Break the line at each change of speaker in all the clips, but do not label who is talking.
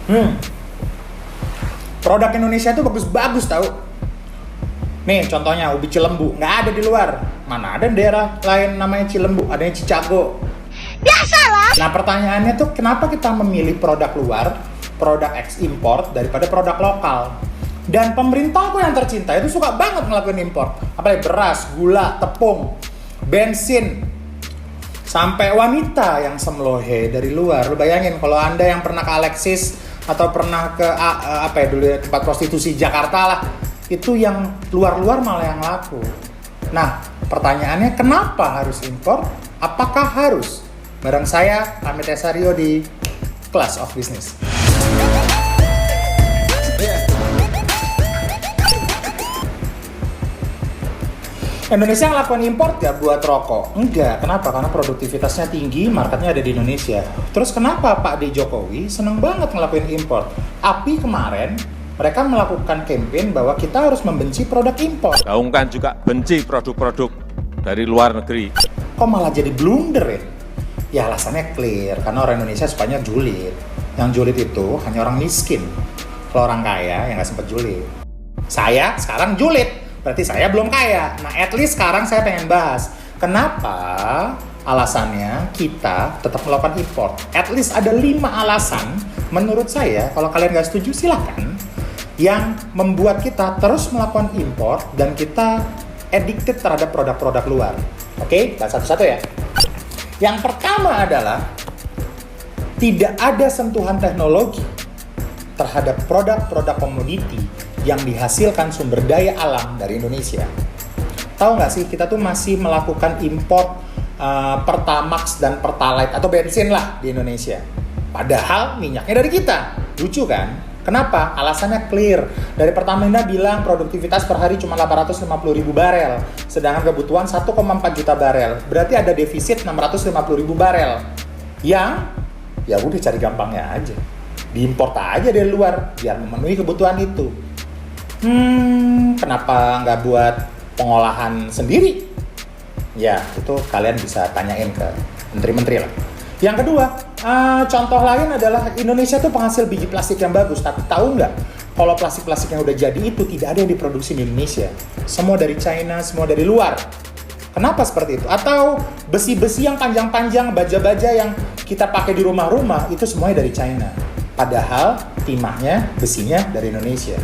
Hmm, produk Indonesia itu bagus-bagus tahu. Nih contohnya ubi Cilembu, nggak ada di luar. Mana ada daerah lain namanya Cilembu, adanya Cicago.
Biasalah.
Nah pertanyaannya tuh kenapa kita memilih produk luar, produk ekspor daripada produk lokal? Dan pemerintahku yang tercinta itu suka banget ngelakuin impor. Apalagi beras, gula, tepung, bensin, sampai wanita yang semlohe dari luar. Lu bayangin kalau Anda yang pernah ke Alexis atau pernah ke dulu ya, tempat prostitusi Jakarta lah, itu yang luar-luar malah yang laku. Nah, pertanyaannya kenapa harus impor? Apakah harus? Bareng saya, Amit Esario di Class of Business. Indonesia ngelakuin impor ya buat rokok? Enggak, kenapa? Karena produktivitasnya tinggi, marketnya ada di Indonesia. Terus kenapa Pak D. Jokowi seneng banget ngelakuin impor? API kemarin, mereka melakukan campaign bahwa kita harus membenci produk impor.
Gaungkan juga benci produk-produk dari luar negeri.
Kok malah jadi blunder ya? Ya alasannya clear, karena orang Indonesia sukanya julid. Yang julid itu hanya orang miskin. Kalau orang kaya, ya nggak sempat julid. Saya sekarang julid. Berarti saya belum kaya. Nah, at least sekarang saya pengen bahas kenapa alasannya kita tetap melakukan impor. At least ada 5 alasan menurut saya, kalau kalian nggak setuju silahkan, yang membuat kita terus melakukan impor dan kita addicted terhadap produk-produk luar. Oke, bahas satu-satu ya. Yang pertama adalah tidak ada sentuhan teknologi terhadap produk-produk komoditi yang dihasilkan sumber daya alam dari Indonesia. Tahu nggak sih, kita tuh masih melakukan impor Pertamax dan Pertalite atau bensin lah di Indonesia. Padahal minyaknya dari kita. Lucu kan? Kenapa? Alasannya clear. Dari Pertamina bilang produktivitas per hari cuma 850.000 barel, sedangkan kebutuhan 1,4 juta barel. Berarti ada defisit 650.000 barel. Yang ya udah cari gampangnya aja. Diimport aja dari luar biar memenuhi kebutuhan itu. Kenapa nggak buat pengolahan sendiri? Ya, itu kalian bisa tanyain ke menteri-menteri lah. Yang kedua, contoh lain adalah Indonesia tuh penghasil biji plastik yang bagus. Tapi tahu nggak, kalau plastik-plastik yang udah jadi itu tidak ada yang diproduksi di Indonesia. Semua dari China, semua dari luar. Kenapa seperti itu? Atau besi-besi yang panjang-panjang, baja-baja yang kita pakai di rumah-rumah, itu semuanya dari China. Padahal timahnya, besinya dari Indonesia.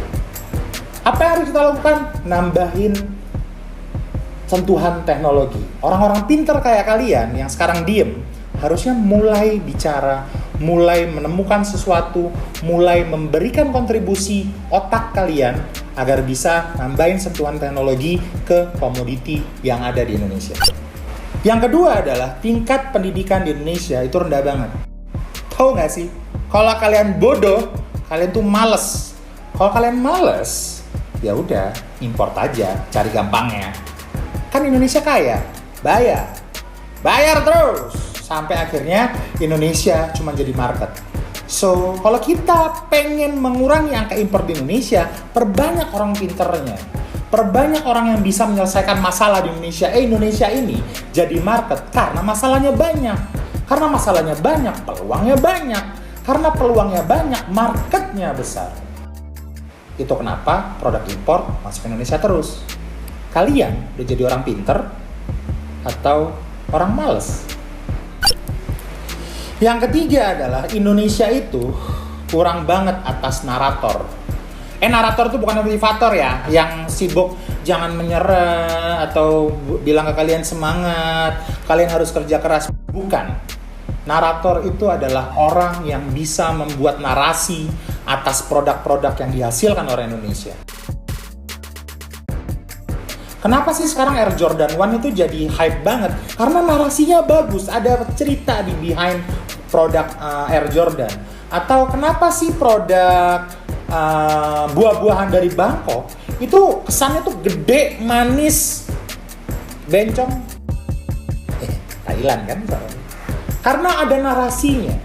Apa yang harus kita lakukan? Nambahin sentuhan teknologi. Orang-orang pinter kayak kalian yang sekarang diem, harusnya mulai bicara, mulai menemukan sesuatu, mulai memberikan kontribusi otak kalian agar bisa nambahin sentuhan teknologi ke komoditi yang ada di Indonesia. Yang kedua adalah tingkat pendidikan di Indonesia itu rendah banget. Tahu nggak sih? Kalau kalian bodoh, kalian tuh males. Kalau kalian males, ya udah import aja, cari gampangnya. Kan Indonesia kaya, bayar terus sampai akhirnya Indonesia cuma jadi market. So kalau kita pengen mengurangi angka impor di Indonesia, perbanyak orang pinternya, perbanyak orang yang bisa menyelesaikan masalah di Indonesia. Indonesia ini jadi market karena masalahnya banyak. Karena masalahnya banyak, peluangnya banyak. Karena peluangnya banyak, marketnya besar. Itu kenapa produk impor masuk ke Indonesia terus. Kalian udah jadi orang pinter atau orang males? Yang ketiga adalah Indonesia itu kurang banget atas narator. Narator itu bukan motivator ya, yang sibuk jangan menyerah atau bilang ke kalian semangat, kalian harus kerja keras. Bukan. Narator itu adalah orang yang bisa membuat narasi atas produk-produk yang dihasilkan oleh Indonesia. Kenapa sih sekarang Air Jordan 1 itu jadi hype banget? Karena narasinya bagus, ada cerita di behind produk Air Jordan. Atau kenapa sih produk buah-buahan dari Bangkok itu kesannya tuh gede, manis, bencong? Thailand kan? Karena ada narasinya.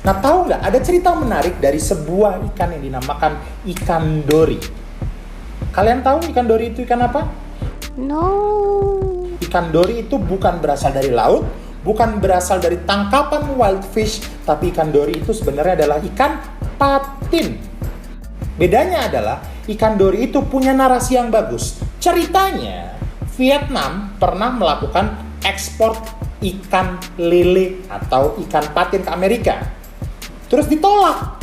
Nah tahu nggak, ada cerita menarik dari sebuah ikan yang dinamakan ikan dori. Kalian tahu ikan dori itu ikan apa?
No.
Ikan dori itu bukan berasal dari laut, bukan berasal dari tangkapan wild fish, tapi ikan dori itu sebenarnya adalah ikan patin. Bedanya adalah ikan dori itu punya narasi yang bagus. Ceritanya, Vietnam pernah melakukan ekspor ikan lele atau ikan patin ke Amerika. Terus ditolak.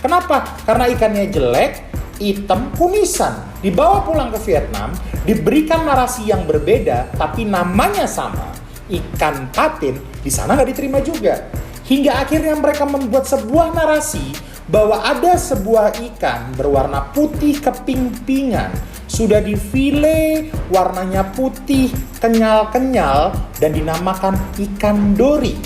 Kenapa? Karena ikannya jelek, hitam, kumisan. Dibawa pulang ke Vietnam, diberikan narasi yang berbeda, tapi namanya sama. Ikan patin di sana nggak diterima juga. Hingga akhirnya mereka membuat sebuah narasi bahwa ada sebuah ikan berwarna putih keping-pingan, sudah difile, warnanya putih, kenyal-kenyal, dan dinamakan ikan dori.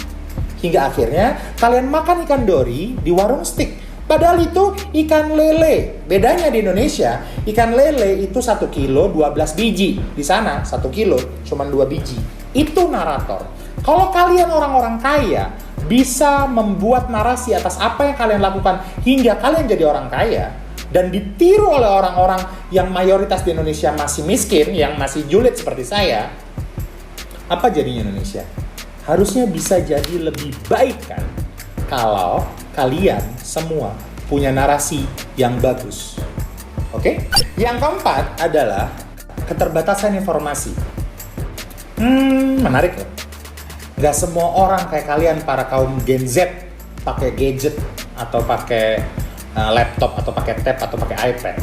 Hingga akhirnya kalian makan ikan dori di warung steak. Padahal itu ikan lele. Bedanya di Indonesia, ikan lele itu 1 kilo 12 biji. Di sana 1 kilo cuma 2 biji. Itu narator. Kalau kalian orang-orang kaya bisa membuat narasi atas apa yang kalian lakukan hingga kalian jadi orang kaya dan ditiru oleh orang-orang yang mayoritas di Indonesia masih miskin, yang masih julid seperti saya, apa jadinya Indonesia? Harusnya bisa jadi lebih baik kan kalau kalian semua punya narasi yang bagus. Oke? Yang keempat adalah keterbatasan informasi. Menarik loh. Gak semua orang kayak kalian, para kaum Gen Z, pakai gadget atau pakai laptop atau pakai tab atau pakai iPad.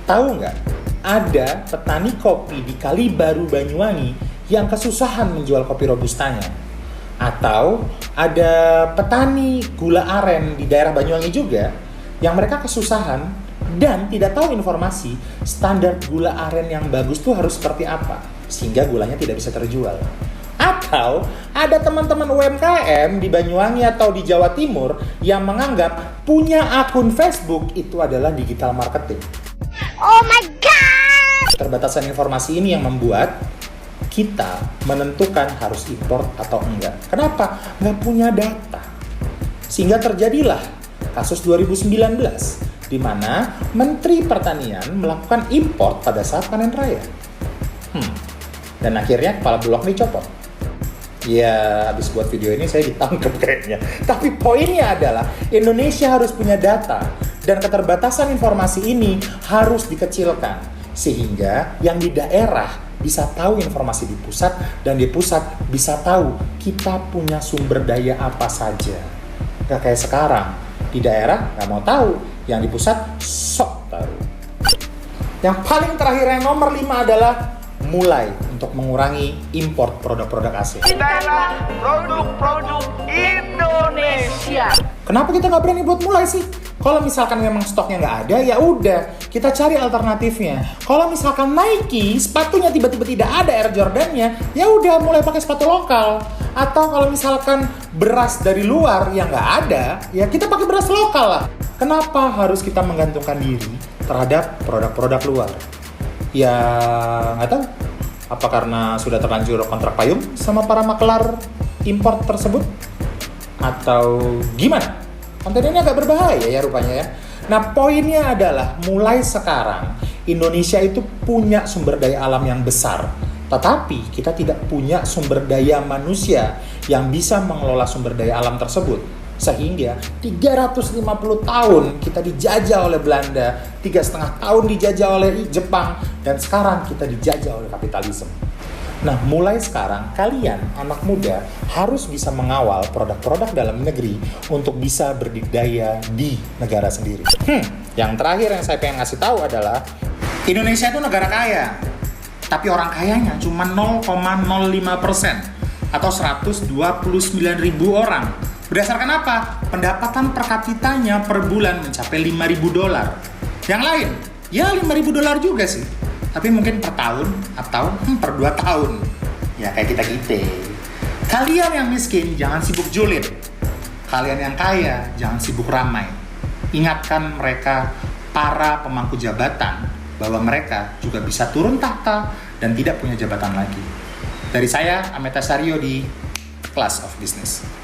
Tahu nggak? Ada petani kopi di Kalibaru, Banyuwangi yang kesusahan menjual kopi robustanya. Atau ada petani gula aren di daerah Banyuwangi juga yang mereka kesusahan dan tidak tahu informasi standar gula aren yang bagus tuh harus seperti apa, sehingga gulanya tidak bisa terjual. Atau ada teman-teman UMKM di Banyuwangi atau di Jawa Timur yang menganggap punya akun Facebook itu adalah digital marketing.
Oh my god!
Keterbatasan informasi ini yang membuat kita menentukan harus impor atau enggak. Kenapa? Nggak punya data. Sehingga terjadilah kasus 2019 di mana Menteri Pertanian melakukan impor pada saat panen raya. Dan akhirnya kepala Bulog dicopot. Ya, habis buat video ini saya ditangkap kayaknya. Tapi poinnya adalah Indonesia harus punya data dan keterbatasan informasi ini harus dikecilkan sehingga yang di daerah bisa tahu informasi di pusat dan di pusat bisa tahu kita punya sumber daya apa saja. Gak kayak sekarang, di daerah gak mau tahu, yang di pusat sok tahu. Yang paling terakhir yang nomor 5 adalah mulai untuk mengurangi impor produk-produk asing.
Kita produk-produk Indonesia.
Kenapa kita nggak berani buat mulai sih? Kalau misalkan memang stoknya nggak ada, ya udah kita cari alternatifnya. Kalau misalkan Nike sepatunya tiba-tiba tidak ada Air Jordan-nya, ya udah mulai pakai sepatu lokal. Atau kalau misalkan beras dari luar yang nggak ada, ya kita pakai beras lokal lah. Kenapa harus kita menggantungkan diri terhadap produk-produk luar? Ya nggak tahu. Apa karena sudah terlanjur kontrak payung sama para makelar impor tersebut? Atau gimana? Konten ini agak berbahaya ya rupanya ya. Nah poinnya adalah mulai sekarang Indonesia itu punya sumber daya alam yang besar. Tetapi kita tidak punya sumber daya manusia yang bisa mengelola sumber daya alam tersebut. Sehingga 350 tahun kita dijajah oleh Belanda, 3,5 tahun dijajah oleh Jepang, dan sekarang kita dijajah oleh kapitalisme. Nah, mulai sekarang kalian, anak muda, harus bisa mengawal produk-produk dalam negeri untuk bisa berdikdaya di negara sendiri. Yang terakhir yang saya pengen ngasih tahu adalah Indonesia itu negara kaya, tapi orang kayanya cuma 0,05% atau 129.000 orang. Berdasarkan apa? Pendapatan per kapitanya per bulan mencapai $5.000. Yang lain, ya $5.000 juga sih. Tapi mungkin per tahun atau per 2 tahun. Ya kayak kita-kita. Kalian yang miskin jangan sibuk julid. Kalian yang kaya jangan sibuk ramai. Ingatkan mereka, para pemangku jabatan, bahwa mereka juga bisa turun tahta dan tidak punya jabatan lagi. Dari saya, Ameta Saryo di Class of Business.